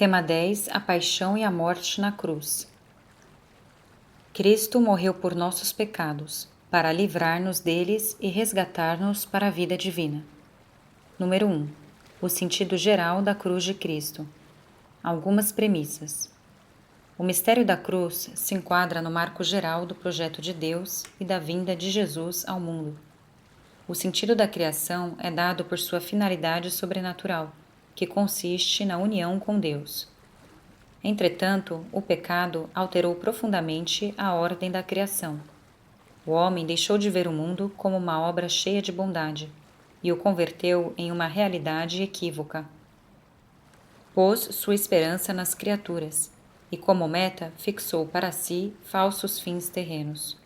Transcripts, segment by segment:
Tema 10: A paixão e a morte na cruz. Cristo morreu por nossos pecados, para livrar-nos deles e resgatar-nos para a vida divina. Número 1. O sentido geral da cruz de Cristo. Algumas premissas. O mistério da cruz se enquadra no marco geral do projeto de Deus e da vinda de Jesus ao mundo. O sentido da criação é dado por sua finalidade sobrenatural, que consiste na união com Deus. Entretanto, o pecado alterou profundamente a ordem da criação. O homem deixou de ver o mundo como uma obra cheia de bondade e o converteu em uma realidade equívoca. Pôs sua esperança nas criaturas e, como meta, fixou para si falsos fins terrenos.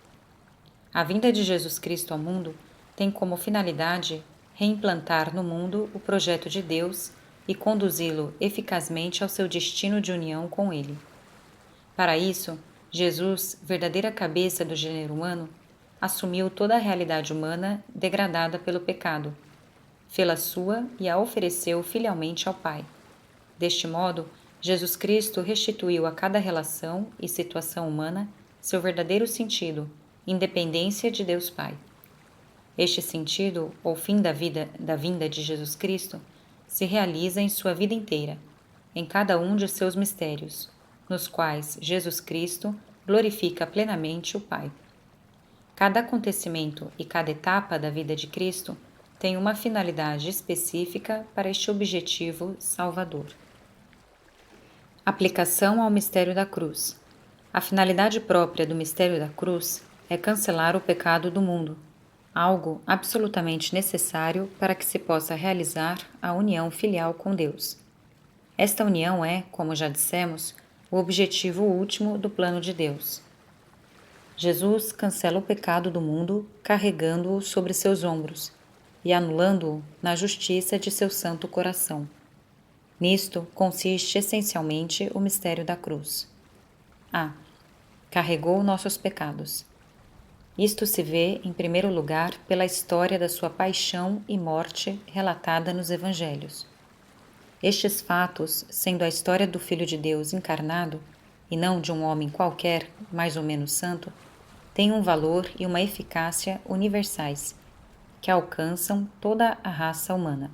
A vinda de Jesus Cristo ao mundo tem como finalidade reimplantar no mundo o projeto de Deus e conduzi-lo eficazmente ao seu destino de união com Ele. Para isso, Jesus, verdadeira cabeça do gênero humano, assumiu toda a realidade humana degradada pelo pecado, fê-la sua e a ofereceu filialmente ao Pai. Deste modo, Jesus Cristo restituiu a cada relação e situação humana seu verdadeiro sentido, independência de Deus Pai. Este sentido, ou fim da vinda de Jesus Cristo, se realiza em sua vida inteira, em cada um de seus mistérios, nos quais Jesus Cristo glorifica plenamente o Pai. Cada acontecimento e cada etapa da vida de Cristo tem uma finalidade específica para este objetivo salvador. Aplicação ao mistério da cruz. A finalidade própria do mistério da cruz é cancelar o pecado do mundo, algo absolutamente necessário para que se possa realizar a união filial com Deus. Esta união é, como já dissemos, o objetivo último do plano de Deus. Jesus cancela o pecado do mundo carregando-o sobre seus ombros e anulando-o na justiça de seu santo coração. Nisto consiste essencialmente o mistério da cruz. A. Carregou nossos pecados. Isto se vê, em primeiro lugar, pela história da sua paixão e morte relatada nos Evangelhos. Estes fatos, sendo a história do Filho de Deus encarnado, e não de um homem qualquer, mais ou menos santo, têm um valor e uma eficácia universais, que alcançam toda a raça humana.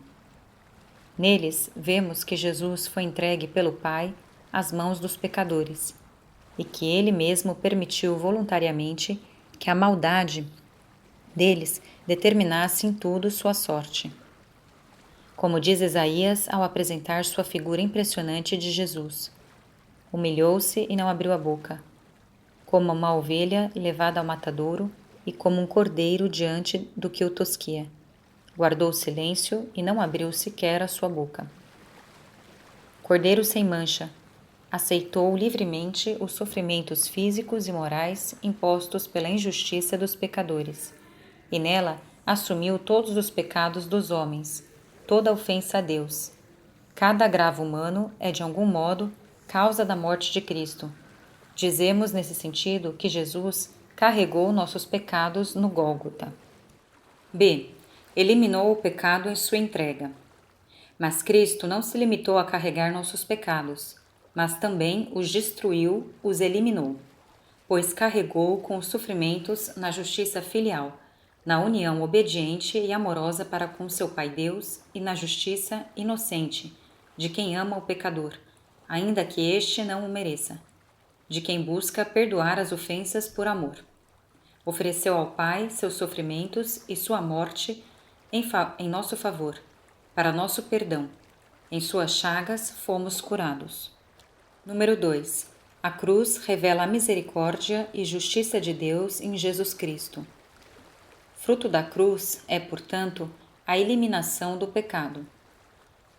Neles, vemos que Jesus foi entregue pelo Pai às mãos dos pecadores, e que Ele mesmo permitiu voluntariamente que a maldade deles determinasse em tudo sua sorte. Como diz Isaías ao apresentar sua figura impressionante de Jesus: humilhou-se e não abriu a boca, como uma ovelha levada ao matadouro e como um cordeiro diante do que o tosquia. Guardou silêncio e não abriu sequer a sua boca. Cordeiro sem mancha, aceitou livremente os sofrimentos físicos e morais impostos pela injustiça dos pecadores, e nela assumiu todos os pecados dos homens, toda ofensa a Deus. Cada agravo humano é, de algum modo, causa da morte de Cristo. Dizemos, nesse sentido, que Jesus carregou nossos pecados no Gólgota. B. Eliminou o pecado em sua entrega. Mas Cristo não se limitou a carregar nossos pecados, mas também os destruiu, os eliminou, pois carregou com os sofrimentos na justiça filial, na união obediente e amorosa para com seu Pai Deus e na justiça inocente de quem ama o pecador, ainda que este não o mereça, de quem busca perdoar as ofensas por amor. Ofereceu ao Pai seus sofrimentos e sua morte em nosso favor, para nosso perdão. Em suas chagas fomos curados. Número 2. A cruz revela a misericórdia e justiça de Deus em Jesus Cristo. Fruto da cruz é, portanto, a eliminação do pecado.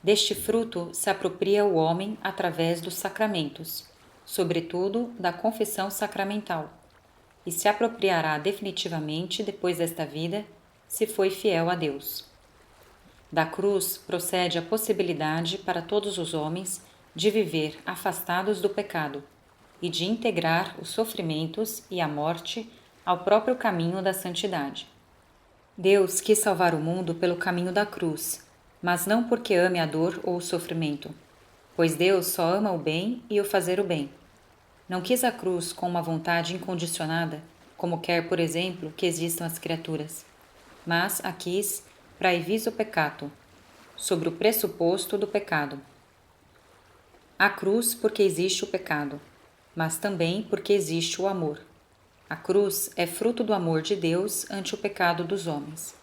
Deste fruto se apropria o homem através dos sacramentos, sobretudo da confissão sacramental, e se apropriará definitivamente depois desta vida, se foi fiel a Deus. Da cruz procede a possibilidade para todos os homens de viver afastados do pecado e de integrar os sofrimentos e a morte ao próprio caminho da santidade. Deus quis salvar o mundo pelo caminho da cruz, mas não porque ame a dor ou o sofrimento. pois Deus só ama o bem e o fazer o bem. Não quis a cruz com uma vontade incondicionada, como quer, por exemplo, que existam as criaturas, mas a quis praeviso peccato, sobre o pressuposto do pecado. A cruz porque existe o pecado, mas também porque existe o amor. A cruz é fruto do amor de Deus ante o pecado dos homens.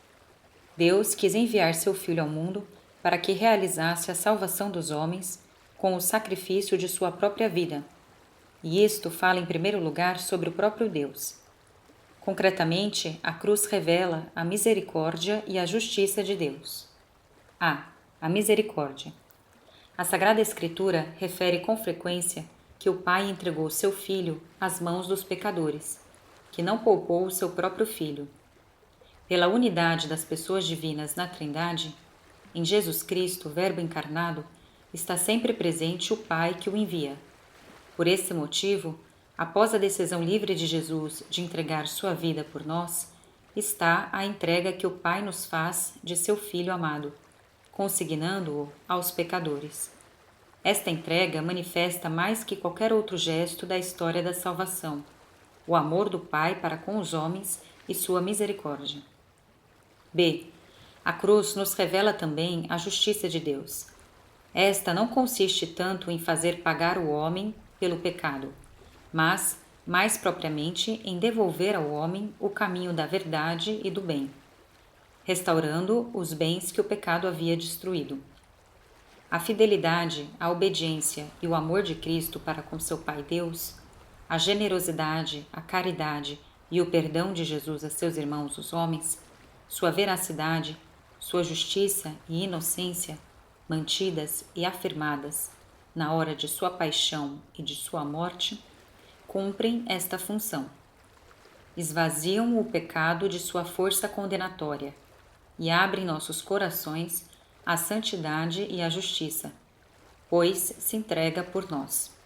Deus quis enviar seu Filho ao mundo para que realizasse a salvação dos homens com o sacrifício de sua própria vida. E isto fala em primeiro lugar sobre o próprio Deus. Concretamente, a cruz revela a misericórdia e a justiça de Deus. A misericórdia. A Sagrada Escritura refere com frequência que o Pai entregou seu Filho às mãos dos pecadores, que não poupou o seu próprio Filho. Pela unidade das pessoas divinas na Trindade, em Jesus Cristo, Verbo encarnado, está sempre presente o Pai que o envia. Por esse motivo, após a decisão livre de Jesus de entregar sua vida por nós, está a entrega que o Pai nos faz de seu Filho amado, consignando-o aos pecadores. Esta entrega manifesta mais que qualquer outro gesto da história da salvação, o amor do Pai para com os homens e sua misericórdia. B. A cruz nos revela também a justiça de Deus. Esta não consiste tanto em fazer pagar o homem pelo pecado, mas, mais propriamente, em devolver ao homem o caminho da verdade e do bem, restaurando os bens que o pecado havia destruído. A fidelidade, a obediência e o amor de Cristo para com seu Pai Deus, a generosidade, a caridade e o perdão de Jesus a seus irmãos os homens, sua veracidade, sua justiça e inocência, mantidas e afirmadas na hora de sua paixão e de sua morte, cumprem esta função. Esvaziam o pecado de sua força condenatória e abrem nossos corações à santidade e à justiça, pois se entrega por nós.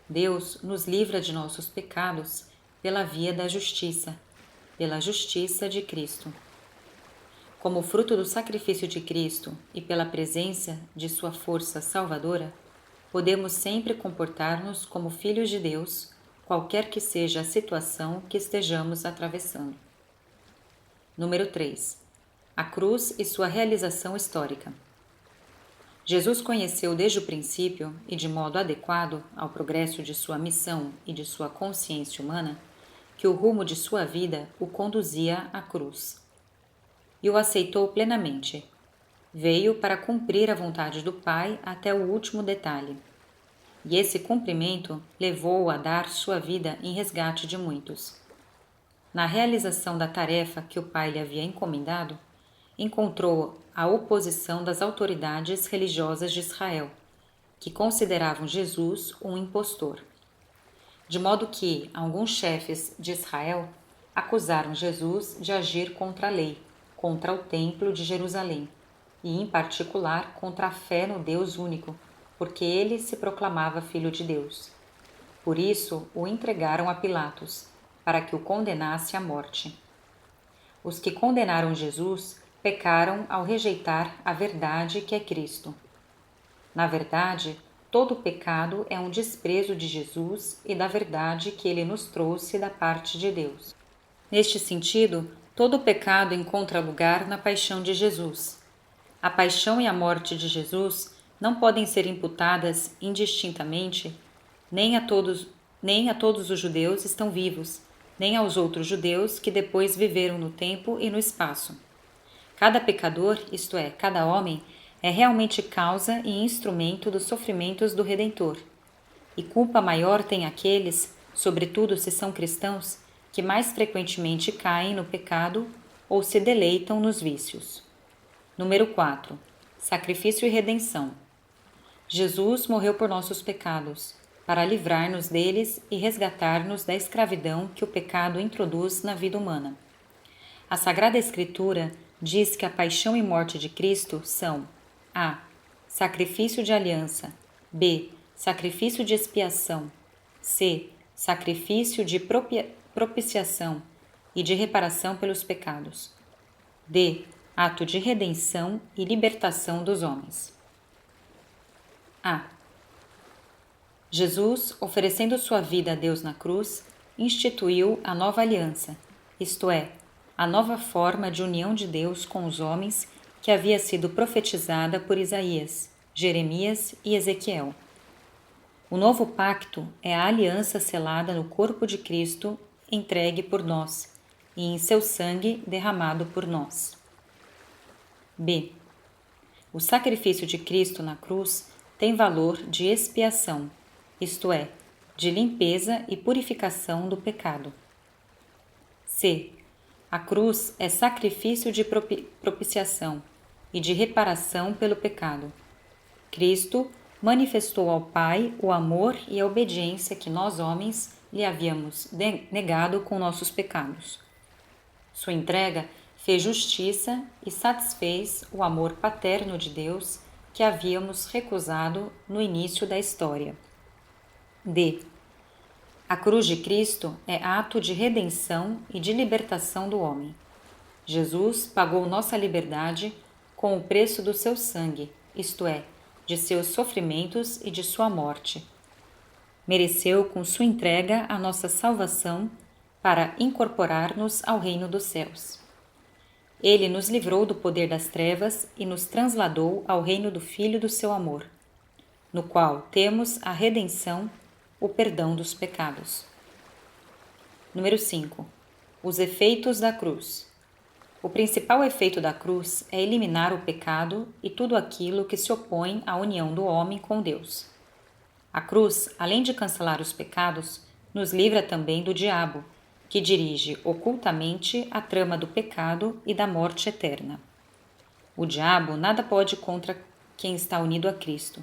Deus nos livra de nossos pecados pela via da justiça, pela justiça de Cristo. Como fruto do sacrifício de Cristo e pela presença de sua força salvadora, podemos sempre comportar-nos como filhos de Deus, qualquer que seja a situação que estejamos atravessando. Número 3. A cruz e sua realização histórica. Jesus conheceu desde o princípio e de modo adequado ao progresso de sua missão e de sua consciência humana, que o rumo de sua vida o conduzia à cruz. E o aceitou plenamente. Veio para cumprir a vontade do Pai até o último detalhe. E esse cumprimento levou-o a dar sua vida em resgate de muitos. Na realização da tarefa que o Pai lhe havia encomendado, encontrou a oposição das autoridades religiosas de Israel, que consideravam Jesus um impostor. De modo que alguns chefes de Israel acusaram Jesus de agir contra a lei, contra o Templo de Jerusalém, e em particular contra a fé no Deus único, porque ele se proclamava Filho de Deus. Por isso o entregaram a Pilatos, para que o condenasse à morte. Os que condenaram Jesus pecaram ao rejeitar a verdade que é Cristo. Na verdade, todo pecado é um desprezo de Jesus e da verdade que ele nos trouxe da parte de Deus. Neste sentido, todo pecado encontra lugar na paixão de Jesus. A paixão e a morte de Jesus não podem ser imputadas indistintamente nem a todos os judeus estão vivos, nem aos outros judeus que depois viveram no tempo e no espaço. Cada pecador, isto é, cada homem, é realmente causa e instrumento dos sofrimentos do Redentor. E culpa maior tem aqueles, sobretudo se são cristãos, que mais frequentemente caem no pecado ou se deleitam nos vícios. Número 4. Sacrifício e redenção. Jesus morreu por nossos pecados, para livrar-nos deles e resgatar-nos da escravidão que o pecado introduz na vida humana. A Sagrada Escritura diz que a paixão e morte de Cristo são a. Sacrifício de aliança, b. Sacrifício de expiação, c. Sacrifício de propiciação e de reparação pelos pecados, d. Ato de redenção e libertação dos homens. A. Jesus, oferecendo sua vida a Deus na cruz, instituiu a nova aliança, isto é, a nova forma de união de Deus com os homens que havia sido profetizada por Isaías, Jeremias e Ezequiel. O novo pacto é a aliança selada no corpo de Cristo, entregue por nós, e em seu sangue derramado por nós. B. O sacrifício de Cristo na cruz tem valor de expiação, isto é, de limpeza e purificação do pecado. C. A cruz é sacrifício de propiciação e de reparação pelo pecado. Cristo manifestou ao Pai o amor e a obediência que nós, homens, lhe havíamos negado com nossos pecados. Sua entrega fez justiça e satisfez o amor paterno de Deus que havíamos recusado no início da história. D. A cruz de Cristo é ato de redenção e de libertação do homem. Jesus pagou nossa liberdade com o preço do seu sangue, isto é, de seus sofrimentos e de sua morte. Mereceu com sua entrega a nossa salvação para incorporar-nos ao reino dos céus. Ele nos livrou do poder das trevas e nos transladou ao reino do Filho do seu amor, no qual temos a redenção, o perdão dos pecados. Número 5. Os efeitos da cruz. O principal efeito da cruz é eliminar o pecado e tudo aquilo que se opõe à união do homem com Deus. A cruz, além de cancelar os pecados, nos livra também do diabo, que dirige ocultamente a trama do pecado e da morte eterna. O diabo nada pode contra quem está unido a Cristo,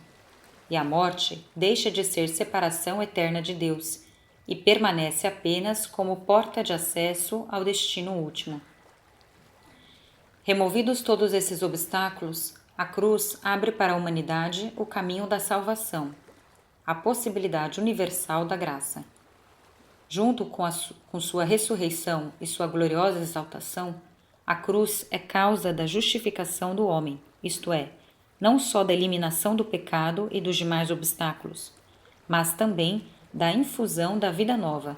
e a morte deixa de ser separação eterna de Deus e permanece apenas como porta de acesso ao destino último. Removidos todos esses obstáculos, a cruz abre para a humanidade o caminho da salvação, a possibilidade universal da graça. Junto com sua ressurreição e sua gloriosa exaltação, a cruz é causa da justificação do homem, isto é, não só da eliminação do pecado e dos demais obstáculos, mas também da infusão da vida nova,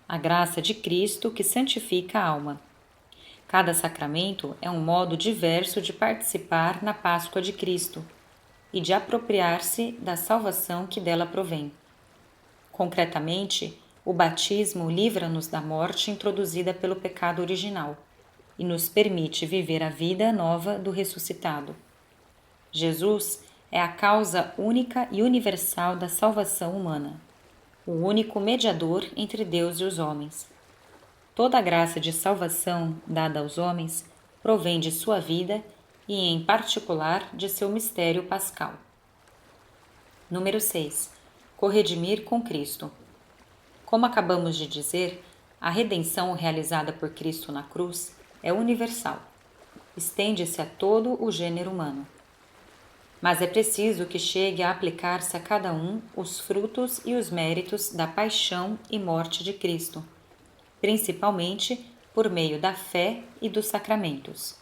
a graça de Cristo que santifica a alma. Cada sacramento é um modo diverso de participar na Páscoa de Cristo e de apropriar-se da salvação que dela provém. Concretamente, o batismo livra-nos da morte introduzida pelo pecado original e nos permite viver a vida nova do ressuscitado. Jesus é a causa única e universal da salvação humana, o único mediador entre Deus e os homens. Toda a graça de salvação dada aos homens provém de sua vida e, em particular, de seu mistério pascal. Número 6. Corredimir com Cristo. Como acabamos de dizer, a redenção realizada por Cristo na cruz é universal. Estende-se a todo o gênero humano. Mas é preciso que chegue a aplicar-se a cada um os frutos e os méritos da paixão e morte de Cristo, principalmente por meio da fé e dos sacramentos.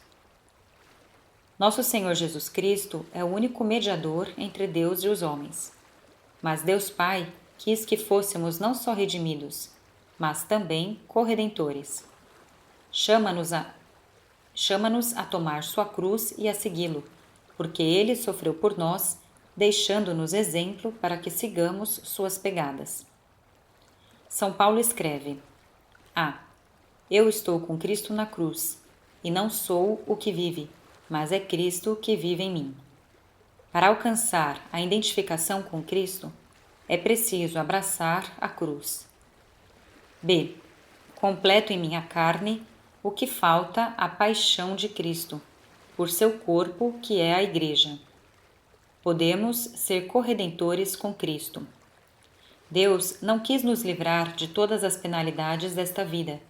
Nosso Senhor Jesus Cristo é o único mediador entre Deus e os homens. Mas Deus Pai quis que fôssemos não só redimidos, mas também corredentores. Chama-nos a tomar sua cruz e a segui-lo, porque ele sofreu por nós, deixando-nos exemplo para que sigamos suas pegadas. São Paulo escreve: Eu estou com Cristo na cruz, e não sou o que vive, mas é Cristo que vive em mim. Para alcançar a identificação com Cristo, é preciso abraçar a cruz. B. Completo em minha carne o que falta à paixão de Cristo, por seu corpo, que é a Igreja. Podemos ser corredentores com Cristo. Deus não quis nos livrar de todas as penalidades desta vida,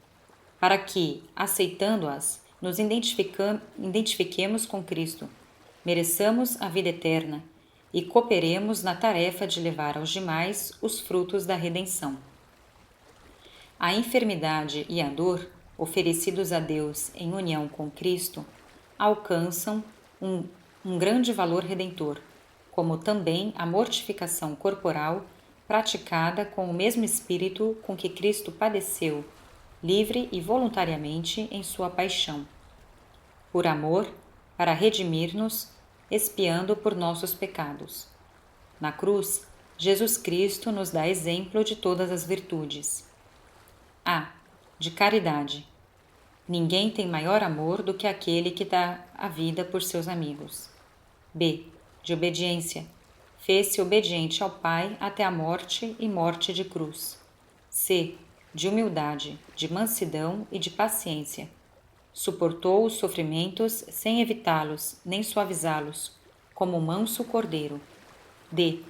para que, aceitando-as, nos identifiquemos com Cristo, mereçamos a vida eterna e cooperemos na tarefa de levar aos demais os frutos da redenção. A enfermidade e a dor, oferecidos a Deus em união com Cristo, alcançam um grande valor redentor, como também a mortificação corporal praticada com o mesmo espírito com que Cristo padeceu, livre e voluntariamente em sua paixão. Por amor, para redimir-nos, expiando por nossos pecados. Na cruz, Jesus Cristo nos dá exemplo de todas as virtudes. A. De caridade. Ninguém tem maior amor do que aquele que dá a vida por seus amigos. B. De obediência. Fez-se obediente ao Pai até a morte e morte de cruz. C. De humildade, de mansidão e de paciência. Suportou os sofrimentos sem evitá-los nem suavizá-los, como um manso cordeiro. D.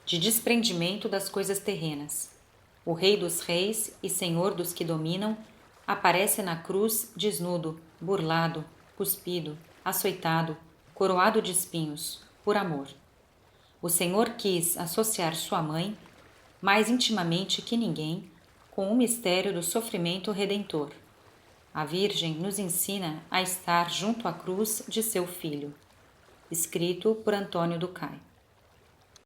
De desprendimento das coisas terrenas. O Rei dos Reis e Senhor dos que dominam aparece na cruz desnudo, burlado, cuspido, açoitado, coroado de espinhos, por amor. O Senhor quis associar sua mãe, mais intimamente que ninguém, com o mistério do sofrimento redentor. A Virgem nos ensina a estar junto à cruz de seu Filho. Escrito por Antônio do Cai.